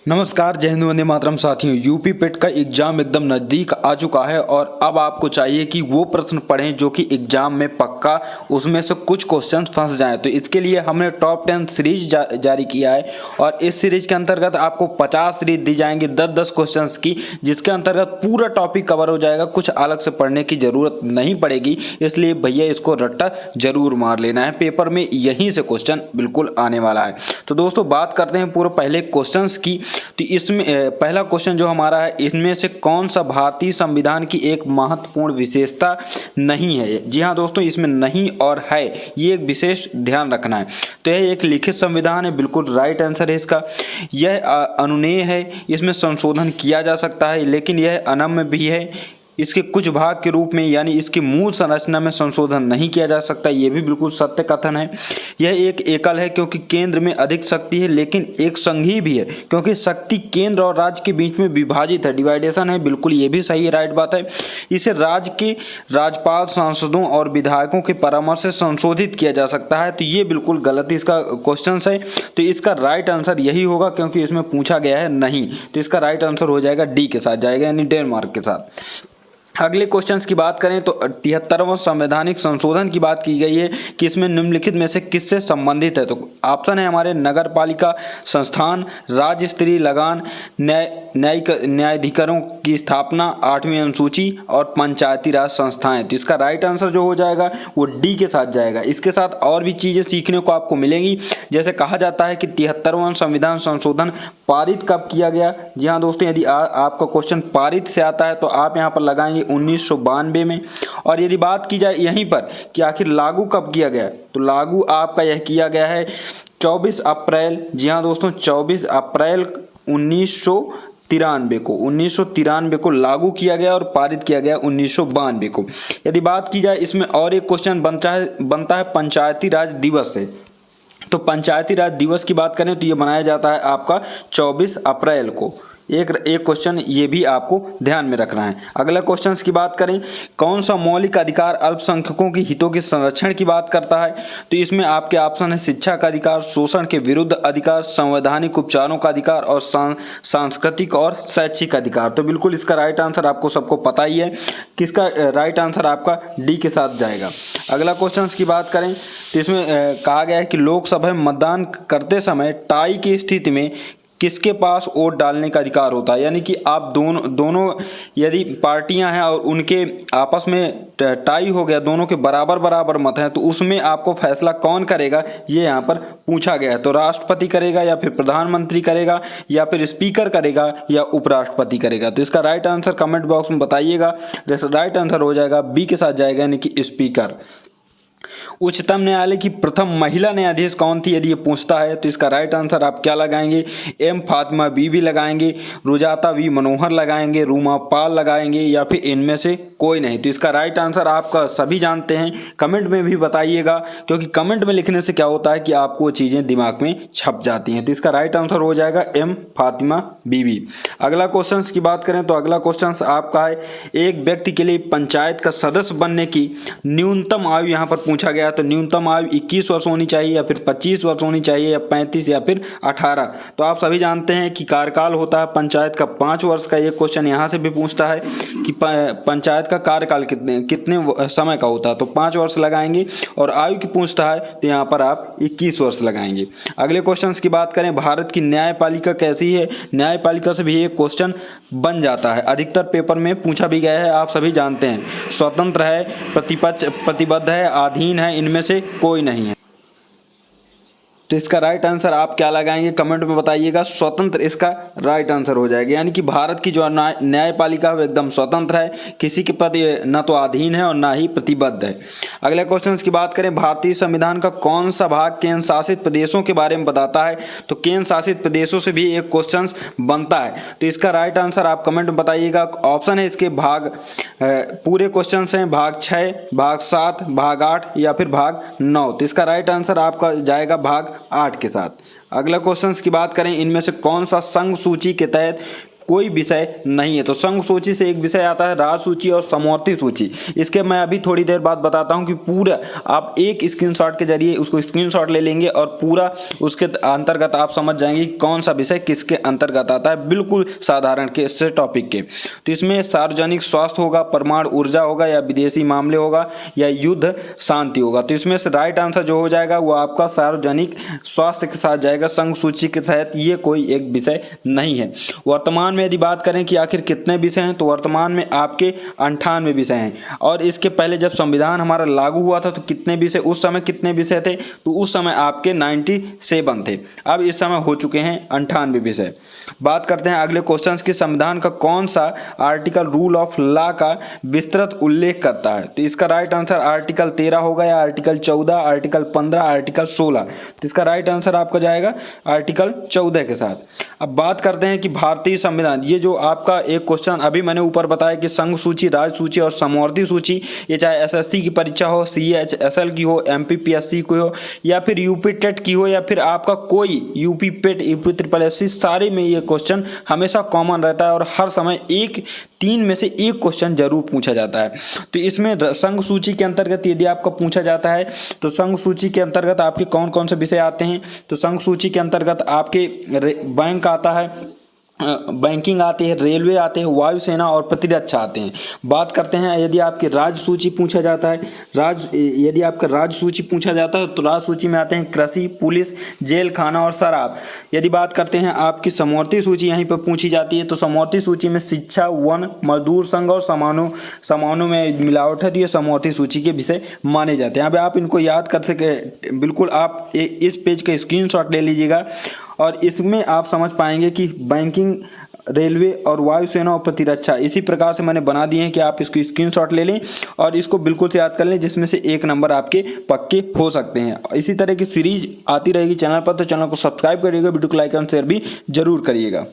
नमस्कार, जय हिंद, वंदे मातरम साथियों। यूपी पेट का एग्जाम एकदम नज़दीक आ चुका है और अब आपको चाहिए कि वो प्रश्न पढ़ें जो कि एग्जाम में पक्का उसमें से कुछ क्वेश्चन फंस जाएं। तो इसके लिए हमने टॉप 10 सीरीज जारी किया है और इस सीरीज के अंतर्गत आपको 50 सीरीज दी जाएंगी 10-10 क्वेश्चन की, जिसके अंतर्गत पूरा टॉपिक कवर हो जाएगा। कुछ अलग से पढ़ने की ज़रूरत नहीं पड़ेगी, इसलिए भैया इसको रट्टा जरूर मार लेना है। पेपर में यहीं से क्वेश्चन बिल्कुल आने वाला है। तो दोस्तों बात करते हैं पूरे पहले क्वेश्चन की। तो इसमें पहला क्वेश्चन जो हमारा है, इनमें से कौन सा भारतीय संविधान की एक महत्वपूर्ण विशेषता नहीं है। जी हाँ दोस्तों, इसमें नहीं और है ये एक विशेष ध्यान रखना है। तो यह एक लिखित संविधान है, बिल्कुल राइट आंसर है इसका। यह अनुमेय है, इसमें संशोधन किया जा सकता है, लेकिन यह अनम्य भी है। इसके कुछ भाग के रूप में यानी इसकी मूल संरचना में संशोधन नहीं किया जा सकता, ये भी बिल्कुल सत्य कथन है। यह एक एकल है क्योंकि केंद्र में अधिक शक्ति है, लेकिन एक संघीय भी है क्योंकि शक्ति केंद्र और राज्य के बीच में विभाजित है, डिवाइडेशन है, बिल्कुल ये भी सही है, राइट बात है। इसे राज्य के राज्यपाल, सांसदों और विधायकों के परामर्श से संशोधित किया जा सकता है, तो ये बिल्कुल गलत इसका क्वेश्चन है। तो इसका राइट आंसर यही होगा क्योंकि इसमें पूछा गया है नहीं, तो इसका राइट आंसर हो जाएगा डी के साथ जाएगा, यानी डेनमार्क के साथ। अगले क्वेश्चंस की बात करें तो 73वां संवैधानिक संशोधन की बात की गई है कि इसमें निम्नलिखित में से किससे संबंधित है। तो ऑप्शन है हमारे नगर पालिका संस्थान, राज्य स्तरीय लगान, न्यायाधिकरणों की स्थापना, 8वीं अनुसूची और पंचायती राज संस्थाएं। तो इसका राइट आंसर जो हो जाएगा वो डी के साथ जाएगा। इसके साथ और भी चीजें सीखने को आपको मिलेंगी, जैसे कहा जाता है कि 73वां संविधान संशोधन पारित कब किया गया। जी हाँ दोस्तों, यदि आपका क्वेश्चन पारित से आता है तो आप यहाँ पर लगाएंगे 1992 में। और यदि बात की जाए यहीं पर कि आखिर लागू कब किया गया, तो लागू आपका यह किया गया है 24 अप्रैल। जी हाँ दोस्तों, 24 अप्रैल 1993 को लागू किया गया और पारित किया गया 1992 को। यदि बात की जाए इसमें और एक क्वेश्चन बनता है पंचायती राज दिवस से। तो पंचायती राज दिवस की बात करें तो ये मनाया जाता है आपका 24 अप्रैल को। एक क्वेश्चन ये भी आपको ध्यान में रखना है। अगला क्वेश्चन की बात करें, कौन सा मौलिक अधिकार अल्पसंख्यकों के हितों के संरक्षण की बात करता है। तो इसमें आपके ऑप्शन है शिक्षा का अधिकार, शोषण के विरुद्ध अधिकार, संवैधानिक उपचारों का अधिकार और सांस्कृतिक और शैक्षिक अधिकार। तो बिल्कुल इसका राइट आंसर आपको सबको पता ही है, किसका राइट आंसर आपका डी के साथ जाएगा। अगला क्वेश्चन की बात करें तो इसमें कहा गया है कि लोकसभा में मतदान करते समय टाई की स्थिति में किसके पास वोट डालने का अधिकार होता है। यानी कि आप दोनों यदि पार्टियां हैं और उनके आपस में टाई हो गया, दोनों के बराबर मत हैं, तो उसमें आपको फैसला कौन करेगा ये यहाँ पर पूछा गया है। तो राष्ट्रपति करेगा या फिर प्रधानमंत्री करेगा या फिर स्पीकर करेगा या उपराष्ट्रपति करेगा। तो इसका राइट आंसर कमेंट बॉक्स में बताइएगा। जैसे राइट आंसर हो जाएगा बी के साथ जाएगा, यानी कि स्पीकर। उच्चतम न्यायालय की प्रथम महिला न्यायाधीश कौन थी यदि ये पूछता है, तो इसका राइट आंसर आप क्या लगाएंगे, एम फातिमा बीबी लगाएंगे, रुजाता वी मनोहर लगाएंगे, रूमा पाल लगाएंगे या फिर इनमें से कोई नहीं। तो इसका राइट आंसर आपका सभी जानते हैं, कमेंट में भी बताइएगा, क्योंकि कमेंट में लिखने से क्या होता है कि आपको चीज़ें दिमाग में छप जाती हैं। तो इसका राइट आंसर हो जाएगा एम फातिमा बीबी। अगला क्वेश्चन की बात करें तो अगला क्वेश्चन आपका है, एक व्यक्ति के लिए पंचायत का सदस्य बनने की न्यूनतम आयु यहाँ पर पूछा गया। तो न्यूनतम आयु 21 वर्ष होनी चाहिए या फिर 25 वर्ष होनी चाहिए या 35 या फिर 18। तो आप सभी जानते हैं कि कार्यकाल होता है पंचायत का 5 वर्ष का। ये क्वेश्चन यहाँ से भी पूछता है कि पंचायत का कार्यकाल कितने समय का होता है, तो 5 वर्ष लगाएंगे। और आयु की पूछता है तो यहाँ पर आप 21 वर्ष लगाएंगे। अगले क्वेश्चन की बात करें, भारत की न्यायपालिका कैसी है। न्यायपालिका से भी एक क्वेश्चन बन जाता है, अधिकतर पेपर में पूछा भी गया है, आप सभी जानते हैं। स्वतंत्र है, प्रतिबद्ध है, अधीन है, इनमें से कोई नहीं है। तो इसका राइट आंसर आप क्या लगाएंगे कमेंट में बताइएगा। स्वतंत्र इसका राइट आंसर हो जाएगा, यानी कि भारत की जो न्यायपालिका है वो एकदम स्वतंत्र है, किसी के प्रति न तो अधीन है और ना ही प्रतिबद्ध है। अगले क्वेश्चन की बात करें, भारतीय संविधान का कौन सा भाग केंद्र शासित प्रदेशों के बारे में बताता है। तो केंद्र शासित प्रदेशों से भी एक क्वेश्चन बनता है, तो इसका राइट आंसर आप कमेंट में बताइएगा। ऑप्शन है इसके भाग, पूरे क्वेश्चन हैं भाग 6, भाग 7, भाग 8 या फिर भाग 9। तो इसका राइट आंसर आपका जाएगा भाग 8 के साथ। अगला क्वेश्चन की बात करें, इनमें से कौन सा संघ सूची के तहत कोई विषय नहीं है। तो संघ सूची से एक विषय आता है राज्य सूची और समवर्ती सूची। इसके मैं अभी थोड़ी देर बाद बताता हूं कि पूरा आप एक स्क्रीनशॉट के जरिए उसको स्क्रीनशॉट ले लेंगे और पूरा उसके अंतर्गत आप समझ जाएंगे कि कौन सा विषय किसके अंतर्गत आता है, बिल्कुल साधारण के से टॉपिक के। तो इसमें सार्वजनिक स्वास्थ्य होगा, परमाणु ऊर्जा होगा, या विदेशी मामले होगा, या युद्ध शांति होगा। तो इसमें से राइट आंसर जो हो जाएगा वो आपका सार्वजनिक स्वास्थ्य के साथ जाएगा। संघ सूची के तहत ये कोई एक विषय नहीं है। वर्तमान में यदि बात करें कि आखिर कितने विषय हैं, तो वर्तमान में आपके 98 विषय हैं। और इसके पहले जब संविधान हमारा लागू हुआ था तो कितने विषय, उस समय कितने विषय थे, तो उस समय आपके 97 थे। अब इस समय हो चुके हैं 98 विषय। बात करते हैं अगले क्वेश्चन की, संविधान का कौन सा आर्टिकल रूल ऑफ लॉ का विस्तृत उल्लेख करता है। तो इसका राइट आंसर आर्टिकल 13 होगा, या आर्टिकल 14, आर्टिकल 15, आर्टिकल 16। तो इसका राइट आंसर आपका जाएगा आर्टिकल 14 के साथ। अब बात करते हैं कि भारतीय संविधान, ये जो आपका एक क्वेश्चन अभी मैंने ऊपर बताया कि संघ सूची, राज्य सूची और समवर्ती सूची, ये चाहे एसएससी की परीक्षा हो, सीएचएसएल की हो, एमपीपीएससी की हो, या फिर यूपी टेट की हो, या फिर आपका कोई यूपी पेट, यूपी ट्रिपल एससी, सारे में ये क्वेश्चन हमेशा कॉमन रहता है और हर समय 3 में से एक क्वेश्चन जरूर पूछा जाता है। तो इसमें संघ सूची के अंतर्गत यदि आपका पूछा जाता है तो संघ सूची के अंतर्गत आपके कौन कौन से विषय आते हैं, तो संघ सूची के अंतर्गत आपके बैंक आता है, बैंकिंग आती है, रेलवे आते हैं, वायुसेना और प्रतिरक्षा आते हैं। बात करते हैं यदि आपकी राज्य सूची पूछा जाता है, यदि आपका राज्य सूची पूछा जाता है तो राज्य सूची में आते हैं कृषि, पुलिस, जेल खाना और शराब। यदि बात करते हैं आपकी समवर्ती सूची यहीं पर पूछी जाती है, तो समवर्ती सूची में शिक्षा, वन, मजदूर संघ और सामानों में मिलावट है, तो ये समवर्ती सूची के विषय माने जाते हैं। अब आप इनको याद कर सके, बिल्कुल आप इस पेज का स्क्रीनशॉट ले लीजिएगा और इसमें आप समझ पाएंगे कि बैंकिंग, रेलवे और वायुसेना और प्रतिरक्षा इसी प्रकार से मैंने बना दिए हैं कि आप इसको स्क्रीनशॉट ले लें और इसको बिल्कुल से याद कर लें, जिसमें से एक नंबर आपके पक्के हो सकते हैं। इसी तरह की सीरीज आती रहेगी चैनल पर, तो चैनल को सब्सक्राइब करिएगा, वीडियो को लाइक एंड शेयर भी जरूर करिएगा।